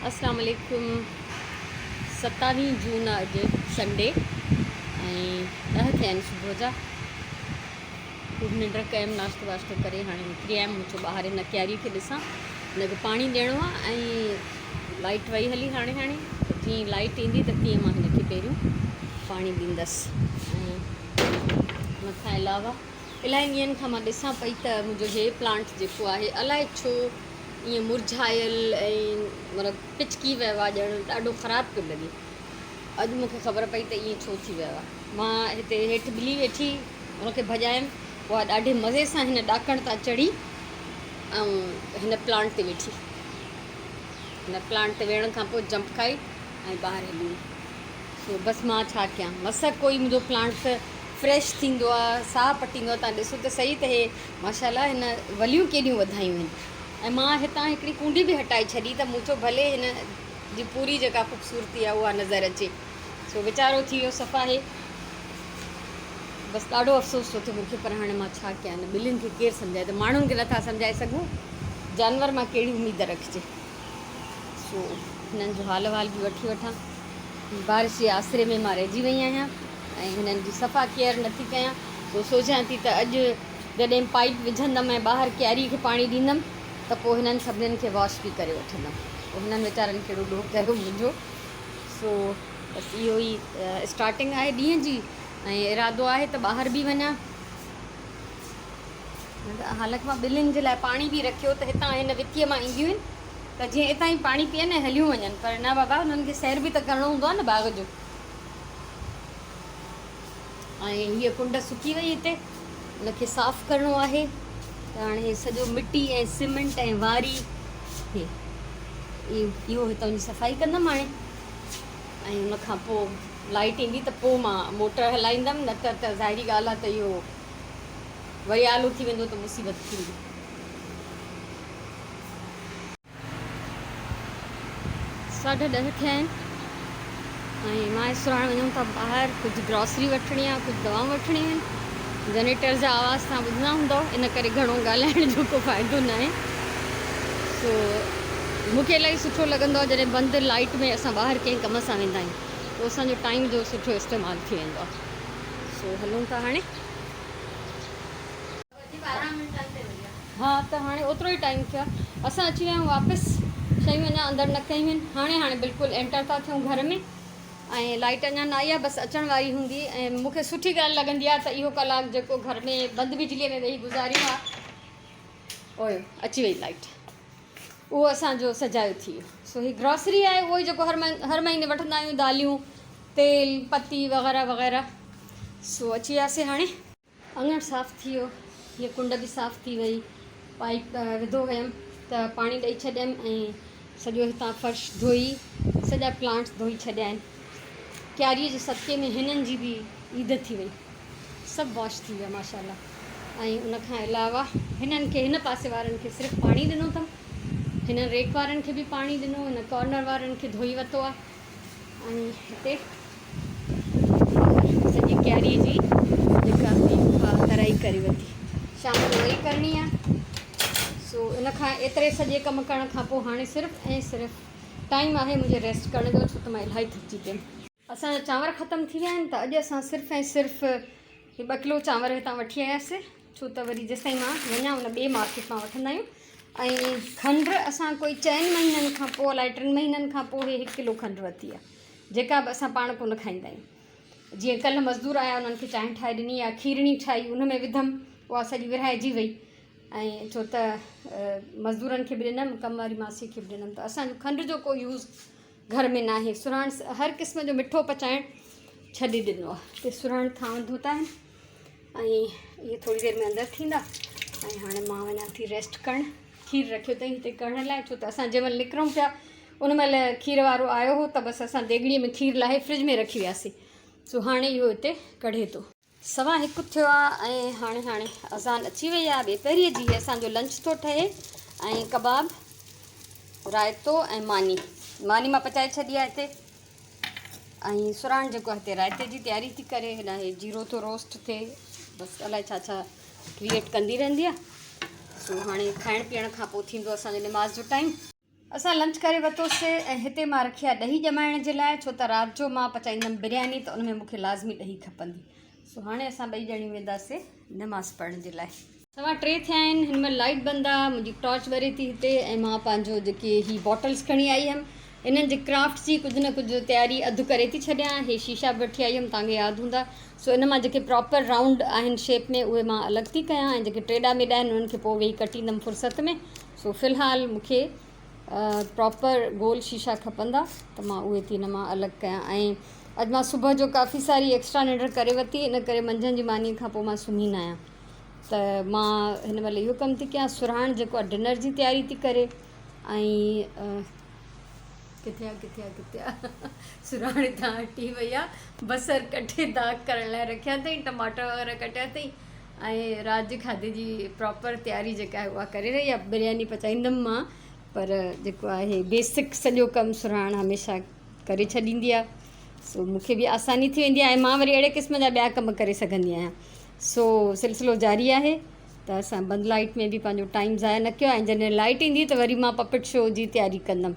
अस्सलाम वालेकुम। 27 जून अॼु संडे ऐं 10 थिया आहिनि सुबुह जा। ख़ूब निंड कयमि, नाश्तो वाश्तो करे हाणे निकिरी आयमि। मुंहिंजो ॿाहिरि हिन क्यारी खे ॾिसां, हिनखे पाणी ॾियणो आहे ऐं लाइट वई हली हाणे जीअं लाइट ईंदी त तीअं मां हिनखे पहिरियों पाणी ॾींदसि। ऐं मथां अलावा इलाही ॾींहंनि खां मां ॾिसां पई त मुंहिंजो हे प्लांट जेको आहे अलाए छो ईअं मुरझायल ऐं मतिलबु पिचकी वियो आहे, ॼण ॾाढो ख़राबु पियो लॻे। अॼु मूंखे ख़बर पई त ईअं छो थी वियो आहे। मां हिते हेठि ॿिली वेठी हुनखे भॼायमि, उहा ॾाढे मज़े सां हिन ॾाकण तां चढ़ी ऐं हिन प्लांट ते वेठी। हिन प्लांट ते वेहण खां पोइ जंप खाई ऐं ॿाहिरि हली। सो बसि मां छा कयां, मस कोई मुंहिंजो प्लांट त फ्रेश थींदो आहे, साह पटींदो आहे। तव्हां ॾिसो त सही त हे माशाल्लाह हिन वलियूं केॾियूं वधायूं आहिनि। ऐं मां हितां हिकिड़ी कूंडी बि हटाए छॾी त मूं चयो भले हिन जी पूरी जेका ख़ूबसूरती आहे उहा नज़र अचे। सो वीचारो थी वियो सफ़ा हे। बसि ॾाढो अफ़सोस थो थिए मूंखे, पर हाणे मां छा कयां। हिन ॿिलियुनि खे केरु सम्झाए, त माण्हुनि खे नथा सम्झाए सघूं, जानवर मां कहिड़ी उमेदु रखिजे। सो हिननि जो हाल वाल बि वठी वठां। बारिश जे आसिरे में मां रहिजी वई आहियां ऐं हिननि जी सफ़ा केयर नथी कयां। सो सोचां थी त अॼु जॾहिं पाइप विझंदमि ऐं ॿाहिरि क्यारी खे पाणी ॾींदमि त पोइ हिननि सभिनीनि खे वॉश बि करे वठंदमि। पोइ हिननि वीचारनि खे ॾोह कयो मुंहिंजो। सो बसि इहो ई स्टार्टिंग आहे ॾींहं जी ऐं इरादो आहे त ॿाहिरि बि वञा। हालांकि मां ॿिलियुनि जे लाइ पाणी बि रखियो त हितां हिन वितीअ मां ईंदियूं आहिनि त जीअं हितां ई पाणी पीअनि ऐं हलियूं वञनि। पर न बाबा, हुननि खे सैर बि त करिणो हूंदो आहे न बाग़ जो। ऐं हीअ कुंड सुकी वई हिते, हुनखे साफ़ु करिणो आहे। त हाणे हे सॼो मिटी ऐं सीमेंट ऐं वारी इहो हितां जी सफ़ाई कंदमि हाणे। ऐं हुनखां पोइ लाइट ईंदी त पोइ मां मोटर हलाईंदमि, न त ज़ाहिरी ॻाल्हि आहे त इहो वरी आलो थी वेंदो त मुसीबत थींदी। 10:30 थिया आहिनि ऐं मां सुराण वञूं था ॿाहिरि। कुझु ग्रॉसरी वठणी आहे, कुझु दवाऊं वठणियूं आहिनि। जनरेटर जा आवाज़ तव्हां ॿुधंदा हूंदव, इन करे घणो ॻाल्हाइण जो को फ़ाइदो न आहे। सो मूंखे इलाही सुठो लॻंदो आहे जॾहिं बंदि लाइट में असां ॿाहिरि कंहिं कम सां वेंदा आहियूं, पोइ असांजो टाइम जो सुठो इस्तेमालु थी वेंदो आहे। सो हलूं था हाणे। हा, त हाणे ओतिरो ई टाइम थियो आहे। असां अची विया आहियूं वापसि, शयूं अञा अंदरि न कयूं आहिनि। हाणे बिल्कुलु एंटर था थियूं घर में ऐं लाइट अञा न आई आहे, बसि अचण वारी हूंदी। ऐं मूंखे सुठी ॻाल्हि लॻंदी आहे त इहो कलाकु जेको घर में बंदि बिजलीअ में वेही गुज़ारियूं आहे, ओयो अची वई लाइट, उहो असांजो सजायो थी वियो। सो ही ग्रॉसरी आहे, उहो ई जेको हर महीने वठंदा आहियूं, दालियूं, तेल, पती वग़ैरह वग़ैरह। सो अची वियासीं हाणे। अङण साफ़ु थी वियो, हीअ कुंड बि साफ़ु थी वई, पाइप विधो हुयमि त पाणी ॾेई छॾियमि ऐं सॼो हितां फर्श धोई, सॼा प्लांट्स धोई छॾिया आहिनि। क्यारीअ जे सदके में हिननि जी बि ईद थी वई, सभु वॉश थी विया माशाल्लाह। ऐं उनखां अलावा हिननि खे, हिन पासे वारनि खे सिर्फ़ु पाणी ॾिनो अथमि, हिन रेक वारनि खे बि पाणी ॾिनो, हिन कॉर्नर वारनि खे धोई वरितो आहे। ऐं हिते सॼी क्यारीअ जी जेका हुई तराई करे वरिती, शाम जो वरी करणी आहे। सो इन खां एतिरे सॼे कमु करण खां पोइ हाणे सिर्फ़ु ऐं सिर्फ़ु टाइम आहे मुंहिंजे रेस्ट करण जो, छो त मां इलाही थकिजी पियमि। असांजा चांवर ख़तमु थी विया आहिनि त अॼु असां सिर्फ़ु ऐं सिर्फ़ु 2 किलो चांवर हितां वठी आयासीं, छो त वरी जेसिताईं मां वञा उन ॿिए मार्केट मां वठंदा आहियूं। ऐं खंड असां कोई 4 महीननि खां पोइ, अलाए 3 महीननि खां पोइ 1 किलो खंड वरिती आहे, जेका बि असां पाण कोन खाईंदा आहियूं। जीअं कल्ह मज़दूर आया, उन्हनि खे चांहि ठाहे ॾिनी या खीरणी ठाही, उन में विधमि, उहा सॼी विरहाइजी वई। ऐं छो त मज़दूरनि खे बि ॾिनमि, कम वारी मासी खे बि ॾिनमि, त असांजो खंड जो को यूज़ घर में न आहे। सुराण हर क़िस्म जो मिठो पचाइण छॾे ॾिनो आहे। हिते सुराण थांव धोता आहिनि ऐं इहे थोरी देरि में अंदरि थींदा। ऐं हाणे मां वञा थी रेस्ट करणु। खीर रखियो अथई हिते करण लाइ, छो त असां जंहिं महिल निकिरूं पिया उन महिल खीर वारो आयो हो त बसि असां देॻड़ीअ में खीर लाहे फ्रिज में रखी वियासीं। सो हाणे इहो हिते कढे थो। 1:15 थियो आहे ऐं हाणे अज़ान अची वई आहे। ॿिए पहिरीं जी असांजो लंच थो ठहे ऐं कबाब, रायतो ऐं मानी मां पचाए छॾी आहे हिते। ऐं सुराण जेको हिते रायते जी तयारी थी करे, हिन हे जीरो थो रोस्ट थिए, बसि अलाए छा छा क्रिएट कंदी रहंदी आहे। सो हाणे खाइण पीअण खां पोइ थींदो असांजो निमाज़ जो टाइम। असां लंच करे वरितोसीं ऐं हिते मां रखी आहे ॾही ॼमाइण जे लाइ, छो त राति जो मां पचाईंदमि बिरयानी, त उन में मूंखे लाज़मी ॾही खपंदी। सो हाणे असां ॿई ॼणियूं वेंदासीं नमाज़ पढ़ण जे लाइ। 3:15 थिया आहिनि, हिन महिल लाइट बंदि आहे, मुंहिंजी टॉर्च ॿरे थी हिते, ऐं मां पंहिंजो जेके ही बॉटल्स खणी आई हुअमि, इन्हनि जे क्राफ्ट जी कुझु न कुझु तयारी अधु करे थी छॾियां। हे शीशा बि वठी आई हुअमि, तव्हांखे यादि हूंदा। सो इन मां जेके प्रॉपर राउंड आहिनि शेप में, उहे मां अलॻि थी कयां, ऐं जेके टेॾा मेॾा आहिनि उन्हनि खे पोइ वेही कटींदमि फुर्सत में। सो फ़िलहालु मूंखे प्रॉपर गोल शीशा खपंदा, त मां उहे थी इन मां अलॻि कयां। ऐं अॼु मां सुबुह जो काफ़ी सारी एक्स्ट्रा निंड करे वरिती, इन करे मंझंदि जी मानी खां पोइ मां सुम्ही न आहियां। त मां हिन महिल इहो कमु थी कयां, सुराण जेको आहे डिनर जी तयारी थी करे। ऐं किथे आहे सुराण हितां हटी वई आहे, बसर कटे दाग करण लाइ रखिया अथई, टमाटर वग़ैरह कटिया अथई, ऐं राति जे खाधे जी प्रॉपर तयारी जेका आहे उहा करे रही आहे। बिरयानी पचाईंदमि मां, पर जेको आहे बेसिक सॼो कमु सुराण हमेशह करे छॾींदी आहे। सो मूंखे बि आसानी थी वेंदी आहे, ऐं मां वरी अहिड़े क़िस्म जा ॿिया कम करे सघंदी आहियां। सो सिलसिलो जारी आहे, त असां बंदि लाइट में बि पंहिंजो टाइम ज़ाया न कयो। ऐं जॾहिं लाइट ईंदी त वरी मां पपेट शो जी तयारी कंदमि।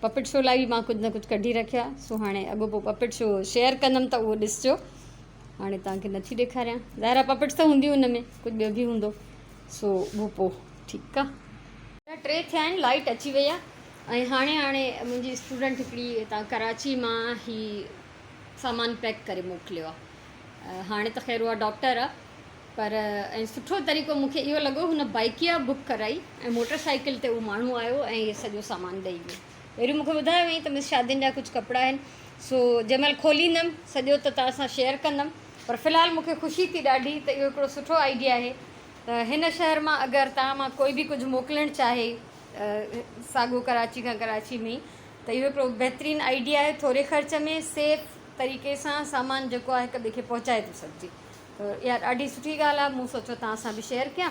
पपेट शो लाइ बि मां कुझु न कुझु कढी रखिया। सो हाणे अॻोपो पपेट शो शेयर कंदमि, त उहो ॾिसिजो। हाणे तव्हांखे नथी ॾेखारियां, ज़ाहिरा पपेट्स त हूंदियूं हुन में, कुझु ॿियो बि हूंदो। सो उहो पोइ ठीकु आहे। 3 थिया आहिनि, लाइट अची वई आहे। ऐं हाणे मुंहिंजी स्टूडेंट हिकिड़ी हितां कराची मां ही सामान पैक करे मोकिलियो आहे। हाणे त ख़ैर उहा डॉक्टर आहे, पर ऐं सुठो तरीक़ो मूंखे इहो लॻो, हुन बाइकिया बुक कराई ऐं मोटरसाइकिल ते उहो माण्हू आयो ऐं इहे सॼो सामान ॾेई वियो। पहिरियों मूंखे ॿुधायो हुई त मिस शादियुनि जा कुझु कपिड़ा आहिनि, सो जंहिंमहिल खोलींदमि सॼो त तव्हां सां शेयर कंदमि। पर फ़िलहालु मूंखे ख़ुशी थी ॾाढी त इहो हिकिड़ो सुठो आइडिया आहे, त हिन शहर मां अगरि तव्हां मां कोई बि कुझु मोकिलणु चाहे साॻियो कराची खां कराची में, त इहो हिकिड़ो बहितरीनु आइडिया आहे। थोरे ख़र्च में सेफ तरीक़े सां सामान जेको आहे हिक ॿिए खे पहुचाए थो सघिजे, त इहा ॾाढी सुठी ॻाल्हि आहे। मूं सोचियो तव्हां सां बि शेयर कयां।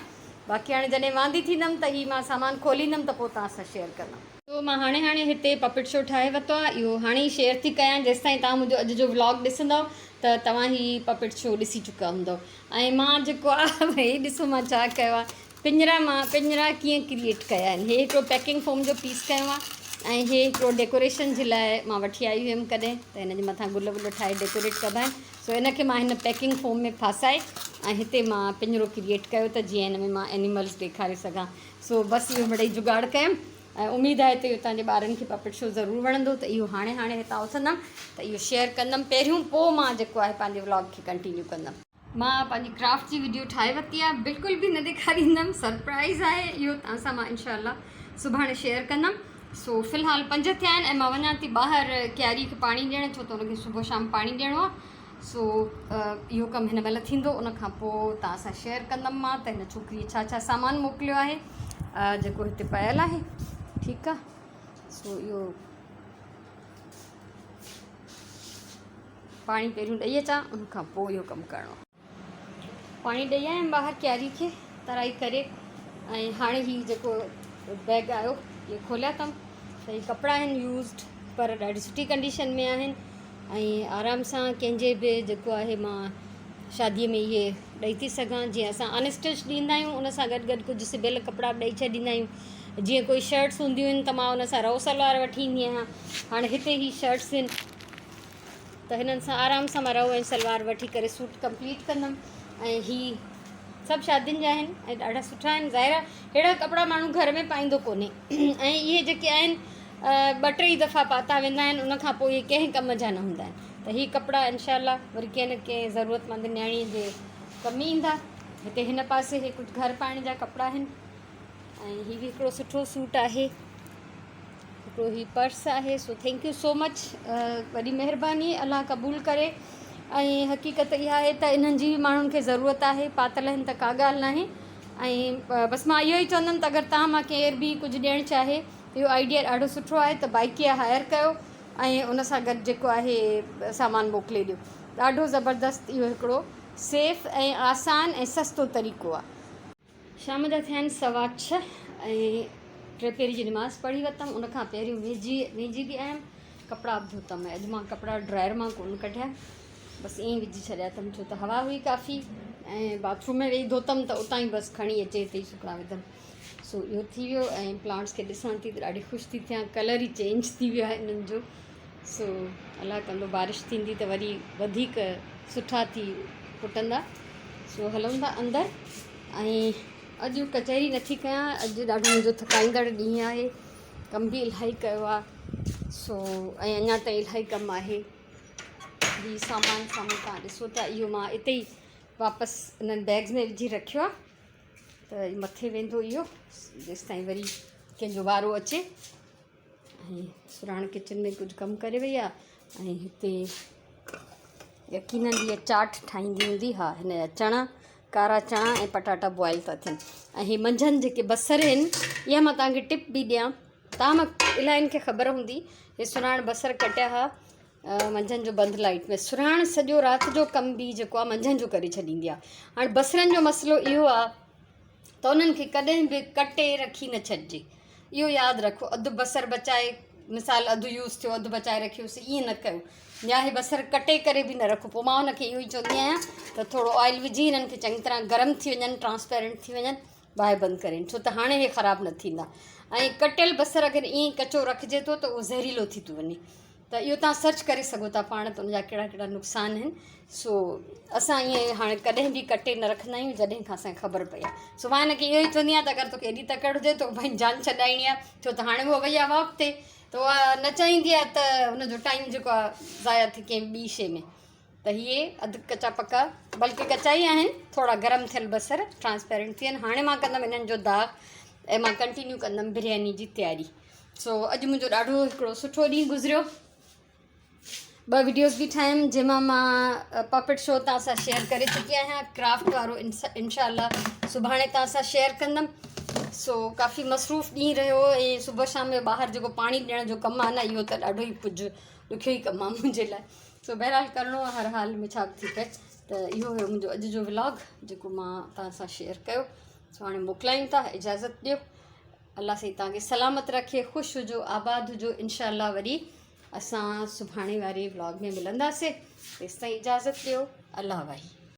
बाक़ी हाणे जॾहिं वांदी थींदमि त ही मां सामान खोलींदमि त पोइ तव्हां सां शेयर कंदमि। तो मां हाणे हिते पपेट शो ठाहे वरितो आहे, इहो हाणे ई शेयर थी कयां। जेसि ताईं तव्हां मुंहिंजो अॼु जो व्लॉग ॾिसंदव त तव्हां ही पपेट शो ॾिसी चुका हूंदव। ऐं मां जेको आहे भई ॾिसो मां छा कयो आहे, पिंजरा कीअं क्रिएट कया आहिनि। हे हिकिड़ो पैकिंग फोम जो पीस कयो आहे, ऐं हे हिकिड़ो डेकोरेशन जे लाइ मां वठी आई हुअमि कॾहिं, त हिन जे मथां गुल वुल ठाहे डेकोरेट कबा आहिनि। सो इनखे मां हिन पैकिंग फोम में फासाए ऐं हिते मां पिंजरो क्रिएट कयो, त जीअं हिन में मां एनिमल्स ॾेखारे सघां। सो बसि इहो मिड़ई जुगाड़ कयमि, ऐं उमेदु आहे त इहो तव्हांजे ॿारनि खे पपेट शो ज़रूरु वणंदो। त इहो हाणे हितां उथंदमि त इहो शेयर कंदमि पहिरियों, पोइ मां जेको आहे पंहिंजे व्लॉग खे कंटिन्यू कंदमि। मां पंहिंजी क्राफ्ट जी वीडियो ठाहे वरिती आहे, बिल्कुलु बि न ॾेखारींदमि, सरप्राइज़ आहे इहो तव्हां सां। मां इनशाला सुभाणे शेयर कंदमि। सो फ़िलहालु 5 थिया आहिनि, ऐं मां वञा थी ॿाहिरि क्यारी खे पाणी ॾियणु, छो त हुनखे सुबुह शाम पाणी ॾियणो आहे। सो इहो कमु हिन महिल थींदो, उनखां पोइ तव्हां सां शेयर कंदमि मां त हिन छोकिरीअ छा सामान मोकिलियो आहे, जेको हिते पयल आहे। ठीकु आहे। सो इहो पाणी पहिरियों ॾेई अचां, उनखां पोइ इहो कमु करिणो आहे। पाणी ॾेई आयमि ॿाहिरि क्यारी खे तराई करे, ऐं हाणे ही जेको बैग आयो इहे खोलिया अथमि, त इहे कपिड़ा आहिनि यूज़ड, पर ॾाढी सुठी कंडीशन में आहिनि। ऐं आराम सां कंहिंजे बि जेको आहे मां शादीअ में इहे ॾेई थी सघां। जीअं असां अनस्टिच ॾींदा आहियूं, उन सां गॾु कुझु सिबियल कपिड़ा बि ॾेई छॾींदा आहियूं। जीअं कोई शर्ट्स हूंदियूं आहिनि त मां उन सां रओ सलवार वठी ईंदी आहियां। हाणे हिते ही शर्ट्स आहिनि, त हिननि सां आराम सां मां रओ ऐं सलवार वठी करे सूट कंप्लीट कंदमि। ऐं ही सभु शादियुनि जा आहिनि ऐं ॾाढा सुठा आहिनि। ज़ाहिर आहे अहिड़ा कपिड़ा माण्हू घर में पाईंदो कोन्हे, ऐं इहे जेके आहिनि 2-3 दफ़ा पाता वेंदा आहिनि, उनखां पोइ इहे कंहिं कम जा न हूंदा आहिनि। त हीअ कपिड़ा इनशाला वरी कंहिं न कंहिं ज़रूरतमंद न्याणीअ जे कमु ईंदा। हिते हिन पासे हे कुझु घर पाइण जा कपिड़ा आहिनि, ऐं हीअ बि हिकिड़ो सुठो सूट आहे, हिकिड़ो ही पर्स आहे। So thank you so much, वॾी महिरबानी, अलाह क़बूल करे। ऐं हक़ीक़त इहा आहे त इन्हनि जी माण्हुनि खे ज़रूरत आहे, पातल आहिनि त का ॻाल्हि न आहे। ऐं बसि मां इहो ई चवंदमि त अगरि तव्हां मां केर बि कुझु ॾियणु चाहे, इहो आइडिया ॾाढो सुठो आहे, त बाइकिया हायर कयो ऐं उन सां गॾु जेको आहे सामान मोकिले ॾियो। ॾाढो ज़बरदस्त इहो हिकिड़ो सेफ़ ऐं आसान ऐं सस्तो तरीक़ो आहे। शाम जा थिया आहिनि 6:15, ऐं 3 पहिरीं जी नमाज़ पढ़ी वरितमि। उनखां पहिरियों वेझी बि आयमि, कपिड़ा बि धोतमि। अॼु मां कपिड़ा ड्रायर मां कोन कढिया, बसि ईअं विझी छॾिया अथमि, छो त हवा हुई काफ़ी, ऐं बाथरूम में वेही धोतमि त उतां ई बसि खणी अचे हिते ई सुकणा विधमि। सो इहो थी वियो ऐं प्लांट्स खे ॾिसां थी त ॾाढी ख़ुशि थी थियां, कलर ई चेंज थी वियो आहे इन्हनि जो। सो अलाह कंदो बारिश थींदी त वरी वधीक सुठा थी फुटंदा। सो हलूं था अंदरि। ऐं अॼु कचहरी नथी कयां, अॼु ॾाढो मुंहिंजो थकाईंदड़ ॾींहुं आहे, कमु बि इलाही कयो आहे। सो ऐं अञा ताईं इलाही कमु आहे। हीउ सामान साम्हूं तव्हां ॾिसो था, इहो मां हिते ई वापसि इन्हनि बैग्स में विझी रखियो आहे त मथे वेंदो इहो जेसि ताईं वरी कंहिंजो वारो अचे। ऐं सुराण किचन में कुझु कमु करे वई आहे ऐं हिते यकीनन इहा चाट ठाहींदी हूंदी। हा, हिन जा चणा, कारा चणा ऐं पटाटा बॉइल था थियनि। ऐं हीअ मंझंदि जेके बसर आहिनि, इहा मां तव्हांखे टिप बि ॾियां, तव्हां मां इलाहियुनि खे ख़बर हूंदी। हे सुराण बसर कटिया हुआ मंझंदि जो बंदि लाइट में। सुराण सॼो राति जो कमु बि जेको आहे मंझंदि जो करे छॾींदी आहे। हाणे बसरनि जो मसइलो इहो आहे त उन्हनि खे कॾहिं बि कटे रखी न छॾिजे, इहो यादि रखो। अधु बसर बचाए, मिसाल अधु यूज़ थियो, अधु बचाए रखियोसीं, ईअं न कयो। या हे बसर कटे करे बि न रखो। पोइ मां हुनखे इहो ई चवंदी आहियां त थोरो ऑइल विझी हिननि खे चङी तरह गरम थी वञनि, ट्रांसपेरेंट थी वञनि, बाहि बंदि करेनि, छो त हाणे हे ख़राबु न थींदा। ऐं कटियल बसर अगरि ईअं कचो रखिजे थो त उहो ज़हरीलो थी थो वञे। त इहो तव्हां सर्च करे सघो था पाण त उनजा कहिड़ा कहिड़ा नुक़सान आहिनि। सो असां ईअं हाणे कॾहिं बि कटे न रखंदा आहियूं जॾहिं खां असांखे ख़बर पई आहे। सो मां हिनखे इहो ई चवंदी आहियां त अगरि तोखे एॾी तकड़ हुजे तो पंहिंजी जान छॾाइणी आहे, छो त हाणे उहा वई आहे वॉक ते, त उहा न चाहींदी आहे त हुनजो टाइम जेको आहे ज़ाया थिए कंहिं ॿी शइ में। त इहे अधु कचा पका, बल्कि कचा ई आहिनि, थोरा गरम थियल बसर ट्रांसपेरेंट थी वञनि। हाणे मां कंदमि हिननि जो दाग़ ऐं मां कंटिन्यू कंदमि बिरयानी जी तयारी। सो अॼु मुंहिंजो ॾाढो हिकिड़ो सुठो ॾींहुं गुज़रियो। 2 वीडियोज़ बि ठाहियमि जंहिंमां मां पपेट शो तव्हां सां शेयर करे चुकी आहियां, क्राफ्ट वारो इंशाअल्लाह सुभाणे तव्हां सां शेयर कंदमि। सो काफ़ी मसरूफ़ ॾींहुं रहियो ऐं सुबुह शाम जो ॿाहिरि जेको पाणी ॾियण जो कमु आहे न, इहो त ॾाढो ई कुझु ॾुखियो ई कमु आहे मुंहिंजे लाइ। सो बहरहाल करिणो आहे हर हाल में, छा थी पए। त इहो हुयो मुंहिंजो अॼु जो व्लॉग जेको मां तव्हां सां शेयर कयो। सो हाणे मोकिलायूं था, इजाज़त ॾियो। अल्लाह साईं तव्हांखे सलामत रखे, ख़ुशि हुजो, आबाद हुजो। इंशाअल्लाह वरी असां सुभाणे वारे व्लॉग में मिलंदासीं। तेसिताईं इजाज़त ॾियो। अल्लाह वाही।